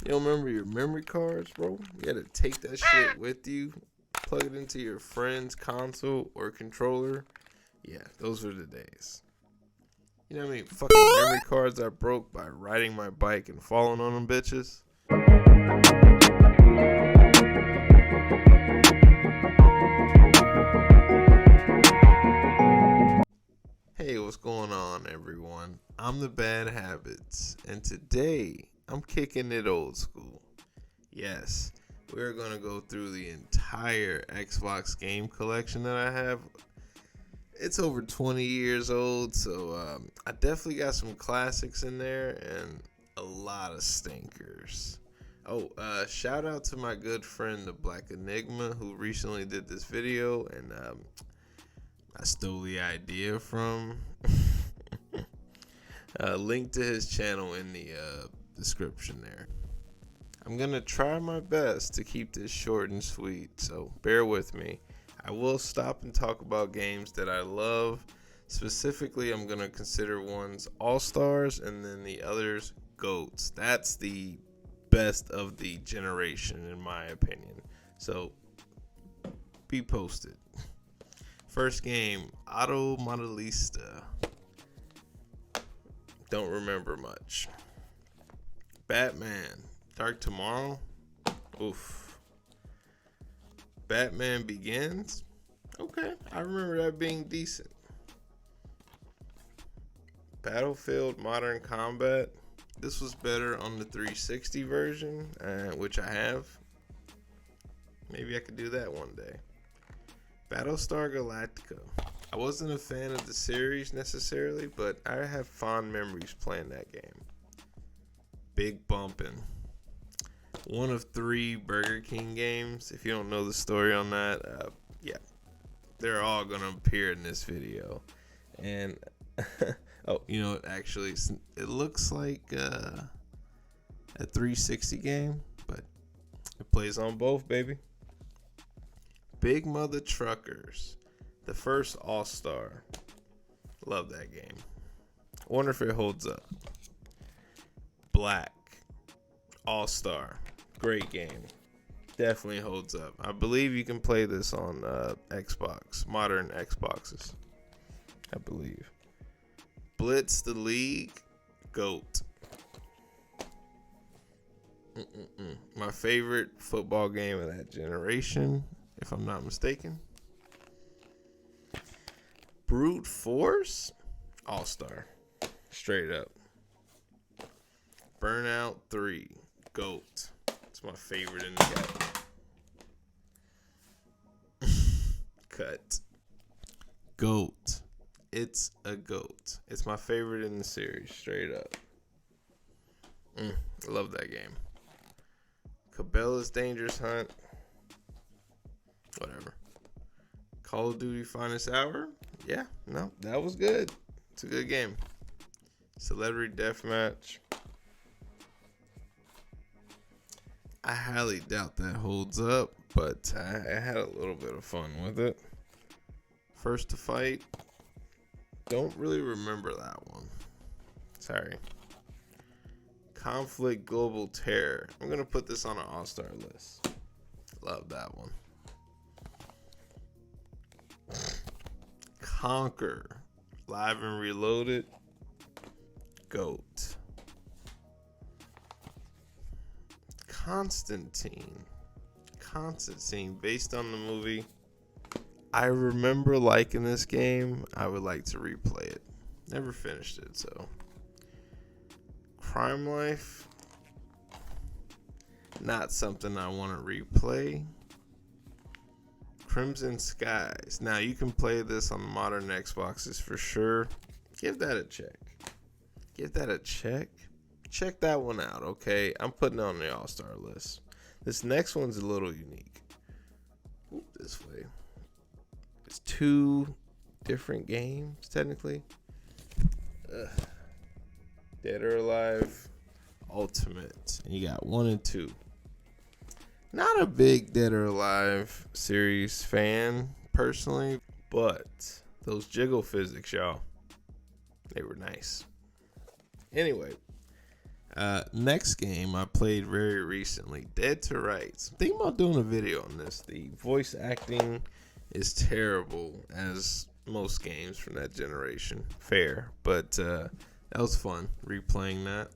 You don't remember your memory cards, bro? You had to take that shit with you, plug it into your friend's console or controller. Yeah, those were the days. You know how many fucking memory cards I broke by riding my bike and falling on them bitches? Hey, what's going on, everyone? I'm the Bad Habits, and today I'm kicking it old school. Yes, we're going to go through the entire Xbox game collection that I have. It's over 20 years old, so I definitely got some classics in there and a lot of stinkers. Oh, shout out to my good friend, the Black Enigma, who recently did this video, and I stole the idea from. Link to his channel in the description there. I'm going to try my best to keep this short and sweet, so bear with me. I will stop and talk about games that I love. Specifically, I'm going to consider ones all-stars and then the others GOATs. That's the best of the generation, in my opinion. So, be posted. First game, Auto Modelista. Don't remember much. Batman, Dark Tomorrow. Oof. Batman Begins. Okay, I remember that being decent. Battlefield Modern Combat. This was better on the 360 version, which I have. Maybe I could do that one day. Battlestar Galactica. I wasn't a fan of the series necessarily, but I have fond memories playing that game. Big Bumpin'. One of 3 Burger King games. If you don't know the story on that, yeah, they're all gonna appear in this video. And oh, you know, actually, it looks like a 360 game, but it plays on both, baby. Big Mother Truckers, the first All-Star. Love that game. Wonder if it holds up. Black All-Star. Great game. Definitely holds up. I believe you can play this on Xbox, modern Xboxes. I believe. Blitz the League. GOAT. My favorite football game of that generation, if I'm not mistaken. Brute Force. All-Star. Straight up. Burnout 3. GOAT. It's my favorite in the game. Cut. GOAT. It's a GOAT. It's my favorite in the series. Straight up. I love that game. Cabela's Dangerous Hunt. Whatever. Call of Duty Finest Hour. Yeah, no, that was good. It's a good game. Celebrity Deathmatch. I highly doubt that holds up, but I had a little bit of fun with it. First to Fight. Don't really remember that one. Sorry. Conflict Global Terror. I'm going to put this on an all-star list. Love that one. Conquer. Live and Reloaded. GOAT. Constantine, based on the movie. I remember liking this game. I would like to replay it. Never finished it, so. Crime Life, not something I want to replay. Crimson Skies. Now, you can play this on modern Xboxes for sure. Give that a check. Check that one out, okay? I'm putting it on the all-star list. This next one's a little unique. Oop, this way. It's 2 different games, technically. Dead or Alive Ultimate. And you got 1 and 2. Not a big Dead or Alive series fan, personally, but those jiggle physics, y'all, they were nice. Anyway, Next game I played very recently, Dead to Rights. I'm thinking about doing a video on this. The voice acting is terrible, as most games from that generation. Fair, but that was fun replaying that.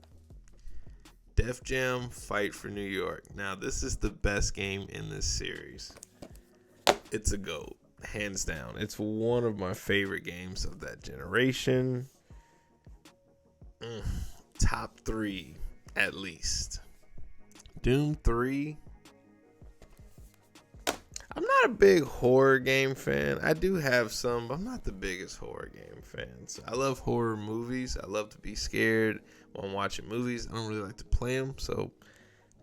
Def Jam Fight for New York. Now, this is the best game in this series. It's a GOAT, hands down. It's one of my favorite games of that generation. Top 3, at least. Doom 3. I'm not a big horror game fan. I do have some, but I'm not the biggest horror game fan. So I love horror movies. I love to be scared while I'm watching movies. I don't really like to play them. So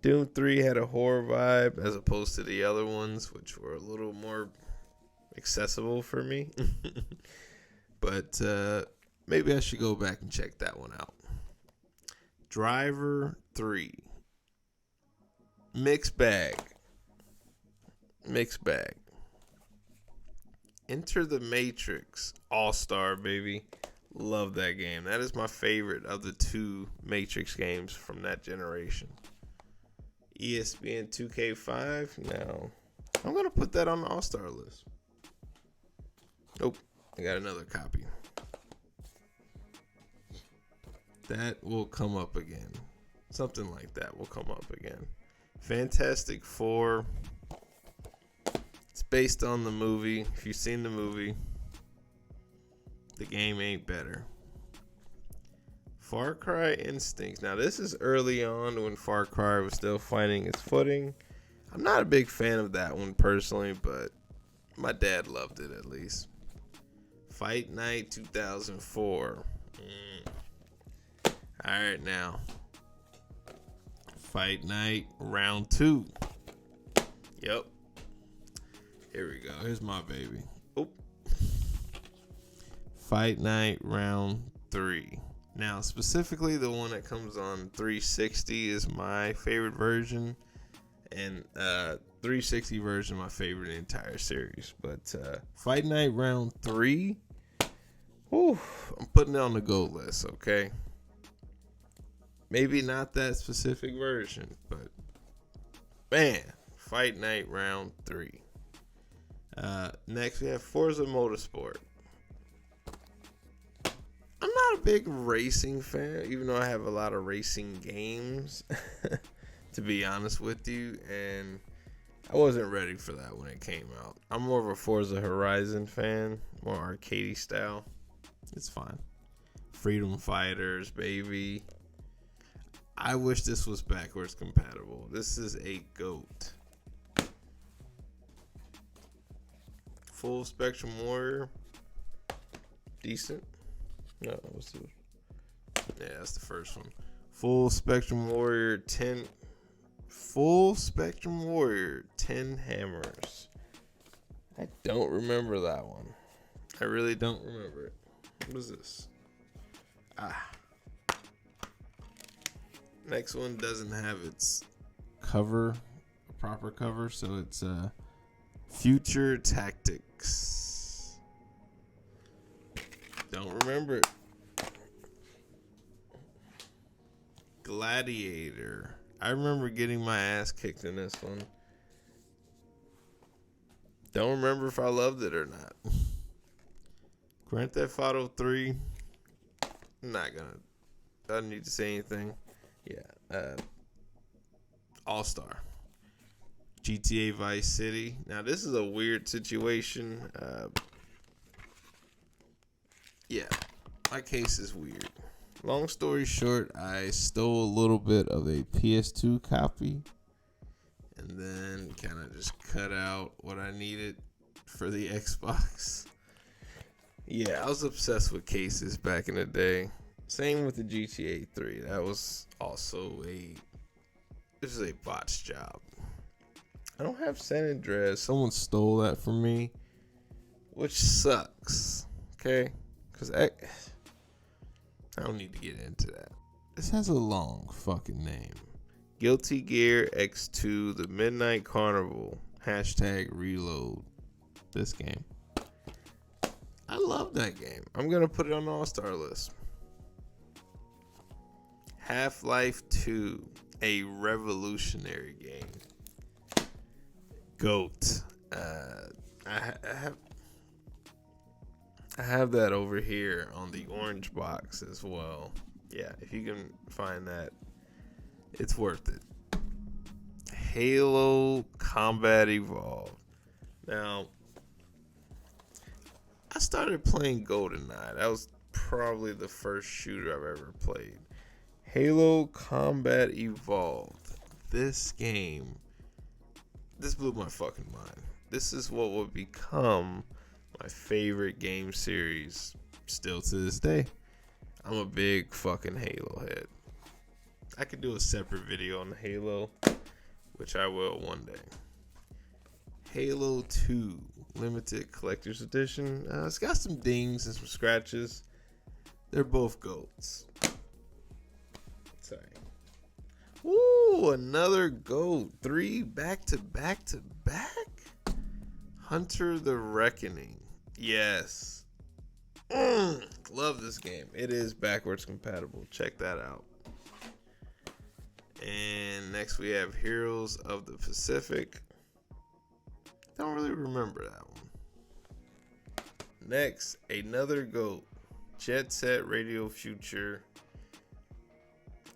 Doom 3 had a horror vibe as opposed to the other ones, which were a little more accessible for me. But maybe I should go back and check that one out. Driver 3. Mixed bag. Enter the Matrix. All-Star, baby. Love that game. That is my favorite of the 2 Matrix games from that generation. ESPN 2K5. Now, I'm going to put that on the All-Star list. Nope. I got another copy. That will come up again. Something like that will come up again. Fantastic Four. It's based on the movie. If you've seen the movie, the game ain't better. Far Cry Instincts. Now, this is early on when Far Cry was still finding its footing. I'm not a big fan of that one personally, but my dad loved it at least. Fight Night 2004. Alright, now. Fight Night Round 2. Yep. Here we go. Here's my baby. Oop. Fight Night Round 3. Now, specifically, the one that comes on 360 is my favorite version. And 360 version, my favorite in the entire series. But Fight Night Round 3. Whew, I'm putting it on the GOAT list, okay? Maybe not that specific version, but man, Fight Night Round 3. Next, we have Forza Motorsport. I'm not a big racing fan, even though I have a lot of racing games, to be honest with you, and I wasn't ready for that when it came out. I'm more of a Forza Horizon fan, more arcadey style. It's fine. Freedom Fighters, baby. I wish this was backwards compatible. This is a GOAT. Full Spectrum Warrior. Decent. No, what's the... Yeah, that's the first one. Full Spectrum Warrior 10. Full Spectrum Warrior 10 Hammers. I don't remember that one. I really don't remember it. What is this? Next one doesn't have its cover, proper cover, so it's Future Tactics. Don't remember it. Gladiator. I remember getting my ass kicked in this one. Don't remember if I loved it or not. Grand Theft Auto 3. I'm not gonna. Doesn't need to say anything. Yeah. All-Star. GTA Vice City. Now, this is a weird situation. Yeah. My case is weird. Long story short, I stole a little bit of a PS2 copy and then kind of just cut out what I needed for the Xbox. Yeah, I was obsessed with cases back in the day. Same with the GTA 3. That was also this is a botched job. I don't have San Andreas. Someone stole that from me, which sucks. Okay? Because I don't need to get into that. This has a long fucking name. Guilty Gear X2, The Midnight Carnival. #reload. This game. I love that game. I'm going to put it on the All-Star list. Half-Life 2, a revolutionary game. GOAT. I have that over here on the orange box as well. Yeah, if you can find that, it's worth it. Halo Combat Evolved. Now, I started playing GoldenEye. That was probably the first shooter I've ever played. Halo Combat Evolved. This game, this blew my fucking mind. This is what would become my favorite game series still to this day. I'm a big fucking Halo head. I could do a separate video on Halo, which I will one day. Halo 2 Limited Collector's Edition. It's got some dings and some scratches. They're both GOATs. Sorry. Ooh, another GOAT. 3 back to back to back. Hunter the Reckoning. Yes. Love this game. It is backwards compatible. Check that out. And next we have Heroes of the Pacific. Don't really remember that one. Next, another GOAT. Jet Set Radio Future.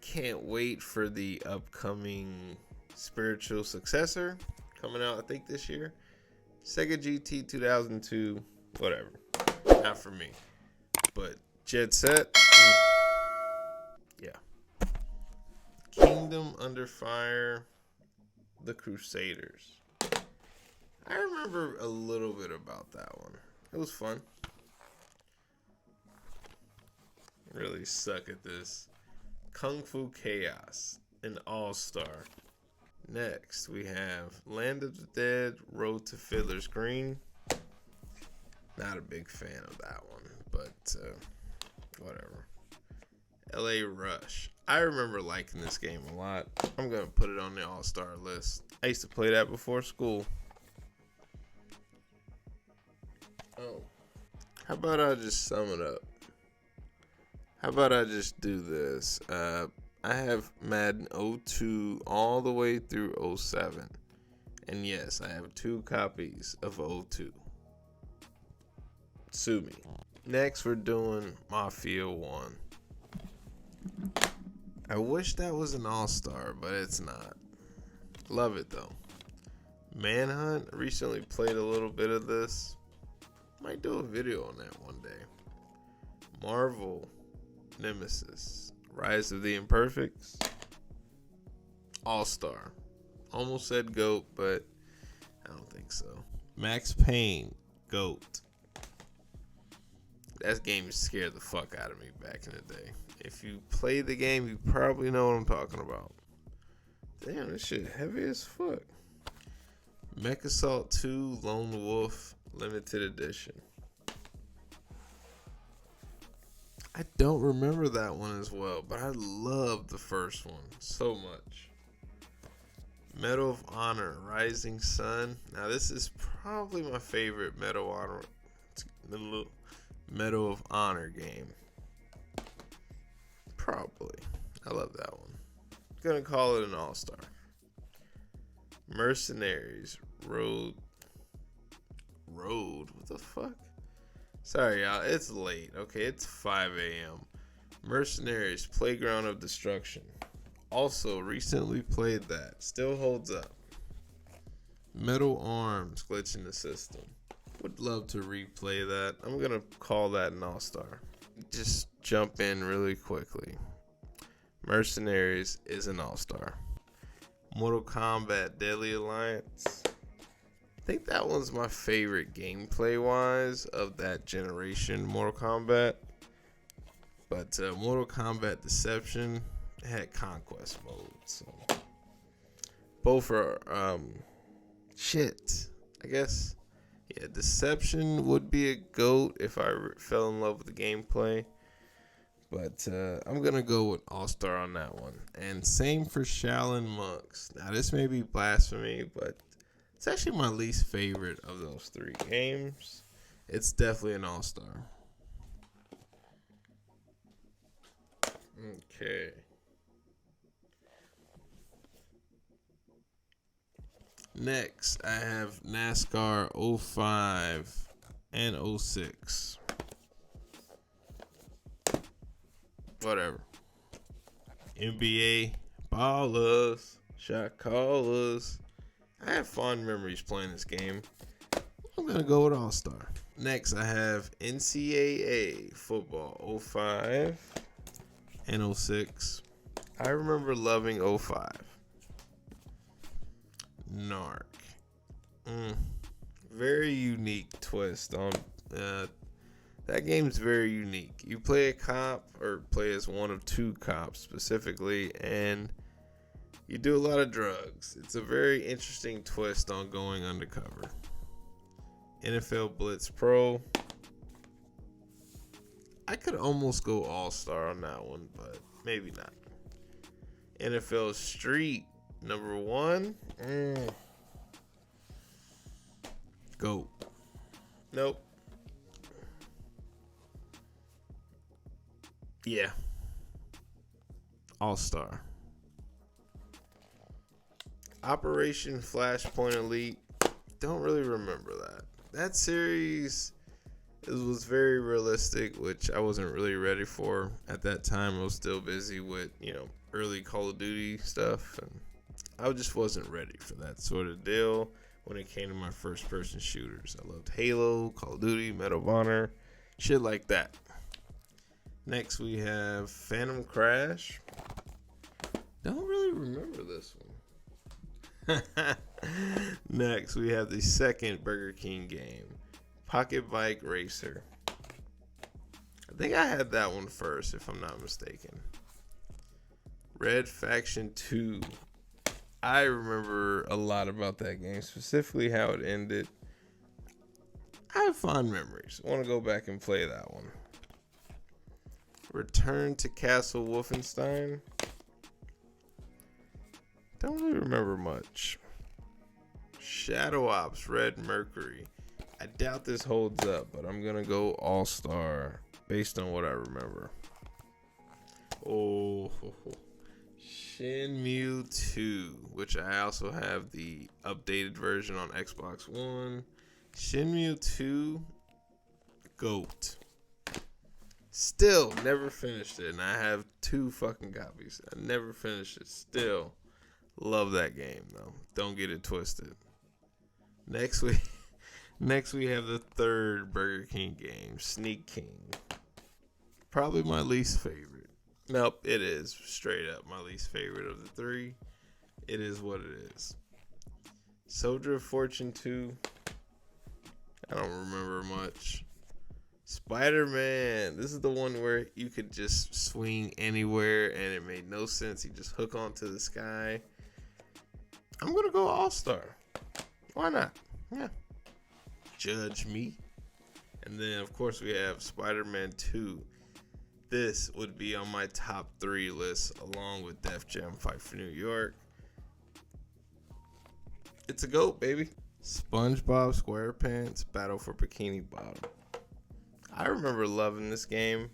Can't wait for the upcoming spiritual successor coming out, I think, this year. Sega GT 2002. Whatever. Not for me. But Jet Set. Yeah. Kingdom Under Fire. The Crusaders. I remember a little bit about that one. It was fun. Really suck at this. Kung Fu Chaos. An all-star. Next, we have Land of the Dead, Road to Fiddler's Green. Not a big fan of that one, but whatever. LA Rush. I remember liking this game a lot. I'm going to put it on the all-star list. I used to play that before school. Oh. How about I just sum it up? How about I just do this? I have Madden 02 all the way through 07. And yes, I have 2 copies of 02. Sue me. Next, we're doing Mafia 1. I wish that was an all-star, but it's not. Love it, though. Manhunt. Recently played a little bit of this. Might do a video on that one day. Marvel. Nemesis. Rise of the Imperfects. All-star. Almost said GOAT, but I don't think so. Max Payne. GOAT. That game scared the fuck out of me back in the day. If you play the game, you probably know what I'm talking about. Damn, this shit heavy as fuck. Mech Assault 2 Lone Wolf Limited Edition. I don't remember that one as well, but I love the first one so much. Medal of Honor Rising Sun. Now this is probably my favorite Medal of Honor game. Probably. I love that one. Gonna call it an all-star. Mercenaries Road. What the fuck? Sorry, y'all. It's late. Okay, it's 5 a.m. Mercenaries Playground of Destruction. Also, recently played that. Still holds up. Metal Arms Glitch in the System. Would love to replay that. I'm going to call that an all-star. Just jump in really quickly. Mercenaries is an all-star. Mortal Kombat Deadly Alliance. I think that one's my favorite gameplay-wise of that generation Mortal Kombat. But Mortal Kombat Deception had Conquest mode. So both are shit. I guess. Yeah, Deception would be a GOAT if I fell in love with the gameplay. But I'm going to go with All-Star on that one. And same for Shaolin Monks. Now, this may be blasphemy, but it's actually my least favorite of those 3 games. It's definitely an All-Star. Okay. Next, I have NASCAR 05 and 06. Whatever. NBA ballers, shot callers. I have fond memories playing this game. I'm going to go with All-Star. Next, I have NCAA football 05 and 06. I remember loving 05. Narc. Very unique twist on that game's very unique. You play a cop or play as one of two cops specifically, and you do a lot of drugs. It's a very interesting twist on going undercover. NFL Blitz Pro. I could almost go All-Star on that one, but maybe not. NFL Street number 1. GOAT. Nope. Yeah. All-Star. Operation Flashpoint Elite. Don't really remember that. That series was very realistic, which I wasn't really ready for at that time. I was still busy with, early Call of Duty stuff, and I just wasn't ready for that sort of deal when it came to my first-person shooters. I loved Halo, Call of Duty, Medal of Honor, shit like that. Next, we have Phantom Crash. Don't really remember this one. Next, we have the second Burger King game, Pocket Bike Racer. I think I had that one first, if I'm not mistaken. Red Faction 2. I remember a lot about that game, specifically how it ended. I have fond memories. I want to go back and play that one. Return to Castle Wolfenstein. Don't really remember much. Shadow Ops Red Mercury. I doubt this holds up, but I'm going to go All-Star based on what I remember. Shenmue 2, which I also have the updated version on Xbox One. Shenmue 2, GOAT. Still never finished it, and I have 2 fucking copies. I never finished it. Still love that game, though. Don't get it twisted. Next we have the third Burger King game, Sneak King. Probably my least favorite. Nope, it is straight up my least favorite of the 3. It is what it is. Soldier of Fortune 2. I don't remember much. Spider-Man. This is the one where you could just swing anywhere and it made no sense. You just hook onto the sky. I'm going to go All-Star. Why not? Yeah. Judge me. And then, of course, we have Spider-Man 2. This would be on my top 3 list along with Def Jam Fight for New York. It's a GOAT, baby. SpongeBob SquarePants Battle for Bikini Bottom. I remember loving this game.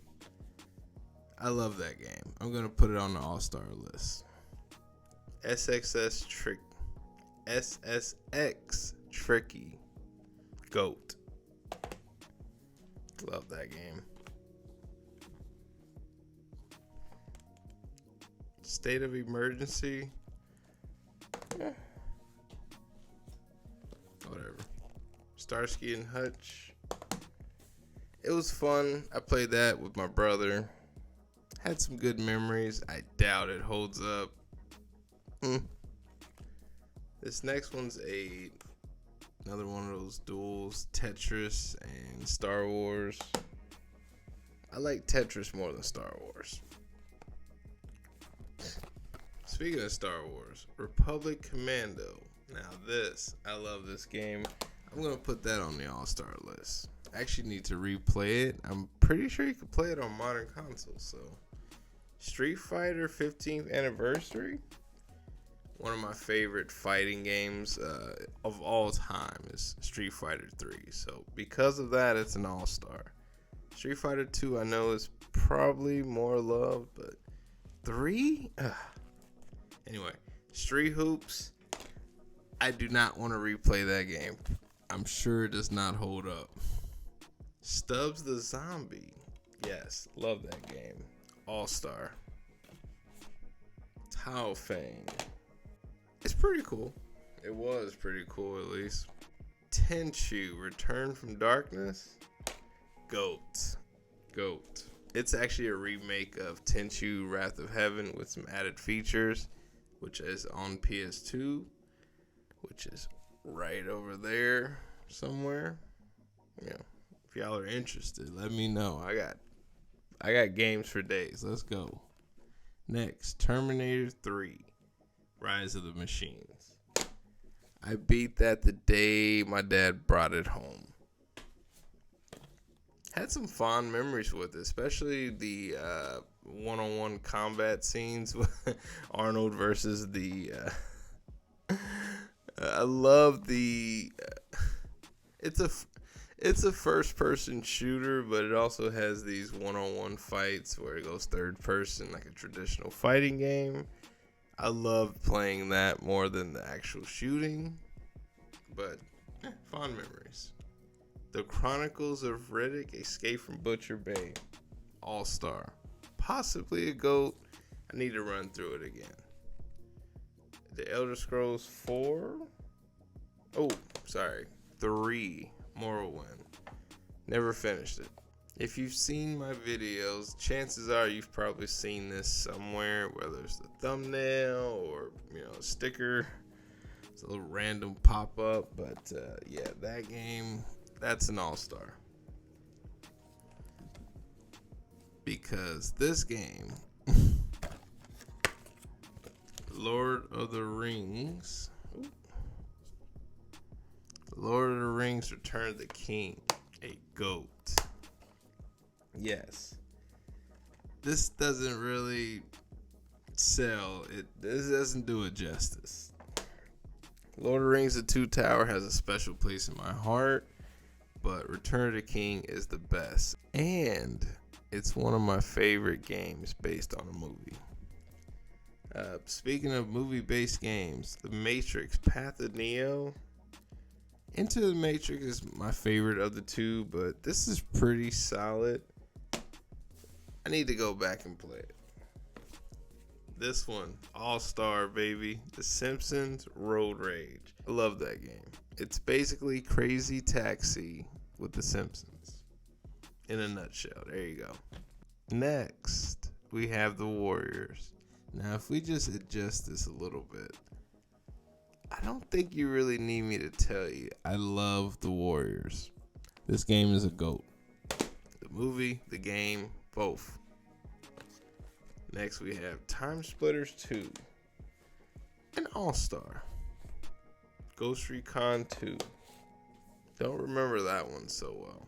I love that game. I'm going to put it on the All-Star list. SXX Tricky. GOAT. Love that game. State of Emergency. Whatever. Starsky and Hutch. It was fun. I played that with my brother. Had some good memories. I doubt it holds up. This next one's another one of those duels, Tetris and Star Wars. I like Tetris more than Star Wars. Speaking of Star Wars, Republic Commando. Now this, I love this game. I'm going to put that on the All-Star list. I actually need to replay it. I'm pretty sure you can play it on modern consoles. So, Street Fighter 15th Anniversary. One of my favorite fighting games of all time is Street Fighter 3. So, because of that, it's an All-Star. Street Fighter 2, I know, is probably more loved, but 3? Anyway, Street Hoops. I do not want to replay that game. I'm sure it does not hold up. Stubbs the Zombie. Yes, love that game. All-Star. Tao Fang. It's pretty cool. It was pretty cool, at least. Tenchu, Return from Darkness. Goat. It's actually a remake of Tenchu, Wrath of Heaven with some added features, which is on PS2, which is right over there somewhere. Yeah, if y'all are interested, let me know. I got games for days. Let's go. Next, Terminator 3, Rise of the Machines. I beat that the day my dad brought it home. Had some fond memories with it, especially the one-on-one combat scenes with Arnold versus the... I love the... It's a first-person shooter, but it also has these one-on-one fights where it goes third-person, like a traditional fighting game. I love playing that more than the actual shooting, but fond memories. The Chronicles of Riddick: Escape from Butcher Bay. All-Star. Possibly a GOAT. I need to run through it again. The Elder Scrolls 4. 3. Morrowind. Never finished it. If you've seen my videos, chances are you've probably seen this somewhere, whether it's the thumbnail or, a sticker. It's a little random pop-up, but yeah, that game, that's an all-star. Because this game, Lord of the Rings, Return of the King, a GOAT. Yes. This doesn't really sell it. This doesn't do it justice. Lord of the Rings: The Two Tower has a special place in my heart, but Return of the King is the best. And it's one of my favorite games based on a movie. Speaking of movie-based games, The Matrix: Path of Neo. Into the Matrix is my favorite of the two, but this is pretty solid. I need to go back and play it. This one, all-star, baby. The Simpsons Road Rage. I love that game. It's basically Crazy Taxi with The Simpsons. In a nutshell. There you go. Next, we have The Warriors. Now, if we just adjust this a little bit, I don't think you really need me to tell you. I love The Warriors. This game is a GOAT. The movie, the game, both. Next, we have Time Splitters 2. An all-star. Ghost Recon 2. Don't remember that one so well.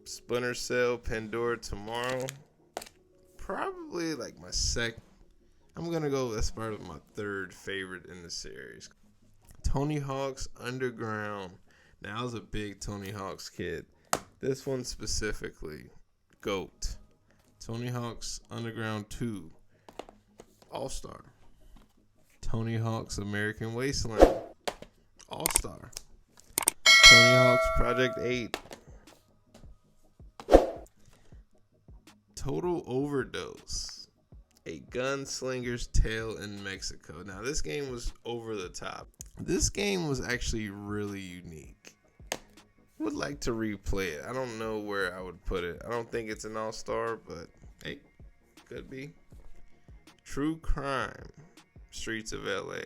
Splinter Cell, Pandora Tomorrow. Probably like my second. I'm going to go as part of my third favorite in the series. Tony Hawk's Underground. Now, I was a big Tony Hawk's kid. This one specifically, GOAT. Tony Hawk's Underground 2. All-Star. Tony Hawk's American Wasteland. All-Star. Tony Hawk's Project 8. Total Overdose. A Gunslinger's Tale in Mexico. Now, this game was over the top. This game was actually really unique. Would like to replay it. I don't know where I would put it. I don't think it's an all-star, but hey, could be. True Crime, Streets of LA.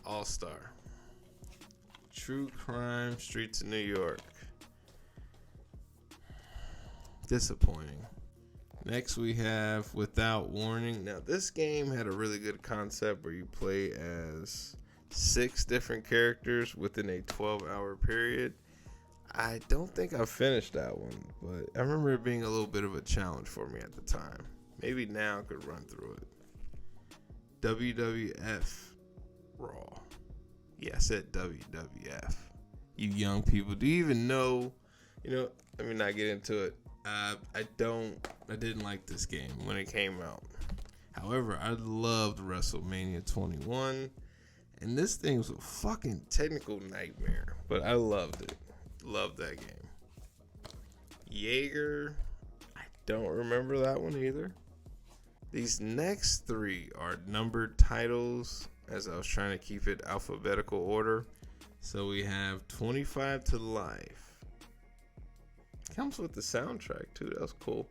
All-star. True Crime, Streets of New York. Disappointing. Next we have Without Warning. Now this game had a really good concept where you play as 6 different characters within a 12-hour period. I don't think I finished that one, but I remember it being a little bit of a challenge for me at the time. Maybe now I could run through it. WWF Raw. Yeah, I said WWF. You young people, do you even know? Let me not get into it. I didn't like this game when it came out. However, I loved WrestleMania 21, And this thing was a fucking technical nightmare, but I loved it. Loved that game. Jaeger, I don't remember that one either. These next three are numbered titles, as I was trying to keep it alphabetical order. So we have 25 to Life. Comes with the soundtrack too. That was cool.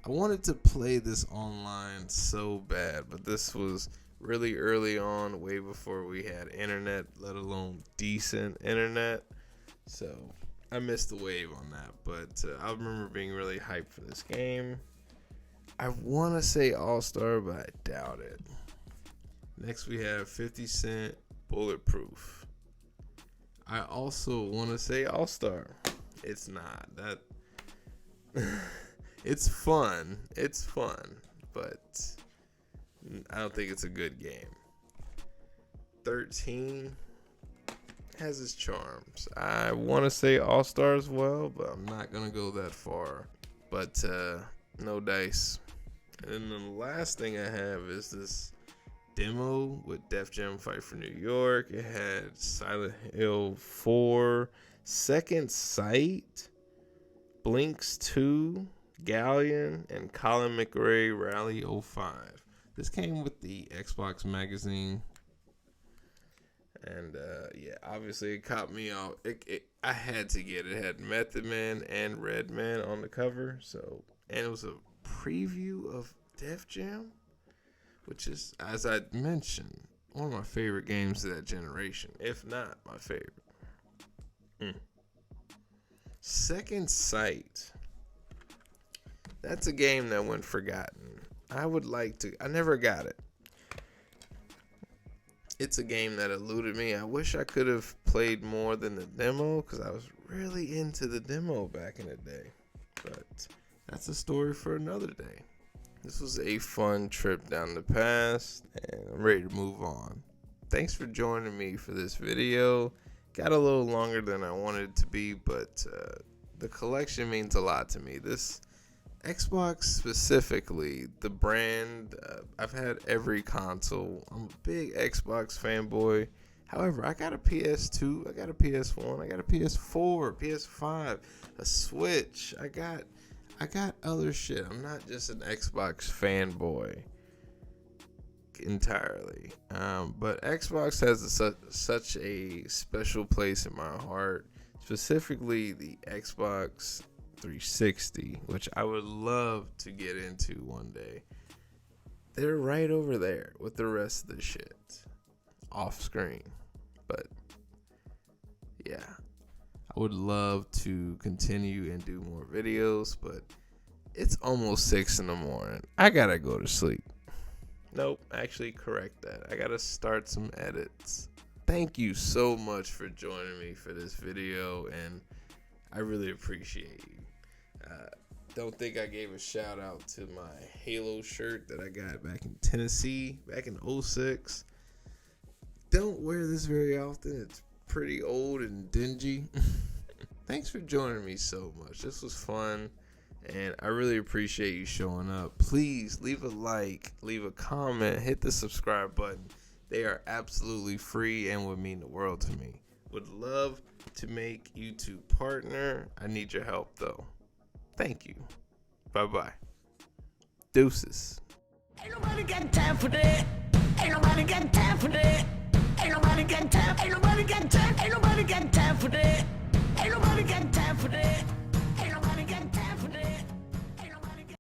I wanted to play this online so bad, but this was really early on, way before we had internet, let alone decent internet. So I missed the wave on that, but I remember being really hyped for this game. I want to say All-Star, but I doubt it. Next we have 50 Cent Bulletproof. I also want to say All-Star. It's not. That it's fun. It's fun, but I don't think it's a good game. 13 has its charms. I want to say All-Star as well, but I'm not going to go that far. But no dice. And then the last thing I have is this demo with Def Jam Fight for New York. It had Silent Hill 4, Second Sight, Blinks 2, Galleon, and Colin McRae Rally 05. This came with the Xbox magazine. And yeah, obviously it caught me off. I had to get it. It had Method Man and Redman on the cover. So, and it was a preview of Def Jam, which is, as I mentioned, one of my favorite games of that generation, if not my favorite. Second Sight. That's a game that went forgotten. I never got it. It's a game that eluded me. I wish I could have played more than the demo, because I was really into the demo back in the day. But that's a story for another day. This was a fun trip down the past, and I'm ready to move on. Thanks for joining me for this video. Got a little longer than I wanted it to be, but the collection means a lot to me. This Xbox specifically, the brand, I've had every console. I'm a big Xbox fanboy. However, I got a PS2, I got a PS1, I got a PS4, PS5, a Switch. I got other shit. I'm not just an Xbox fanboy entirely. But Xbox has such a special place in my heart, specifically the Xbox 360, which I would love to get into one day. They're right over there with the rest of the shit off screen. But yeah, I would love to continue and do more videos, but it's almost 6 in the morning. I gotta go to sleep. Nope, actually correct that. I gotta start some edits. Thank you so much for joining me for this video, and I really appreciate you. Don't think I gave a shout out to my Halo shirt that I got back in Tennessee, back in 06. Don't wear this very often. It's pretty old and dingy. Thanks for joining me so much. This was fun, and I really appreciate you showing up. Please leave a like, leave a comment, hit the subscribe button. They are absolutely free and would mean the world to me. Would love to make YouTube partner. I need your help though. Thank you. Bye-bye. Deuces. Ain't nobody got time for that. Ain't nobody got time for that. Ain't nobody got time. Ain't nobody got time.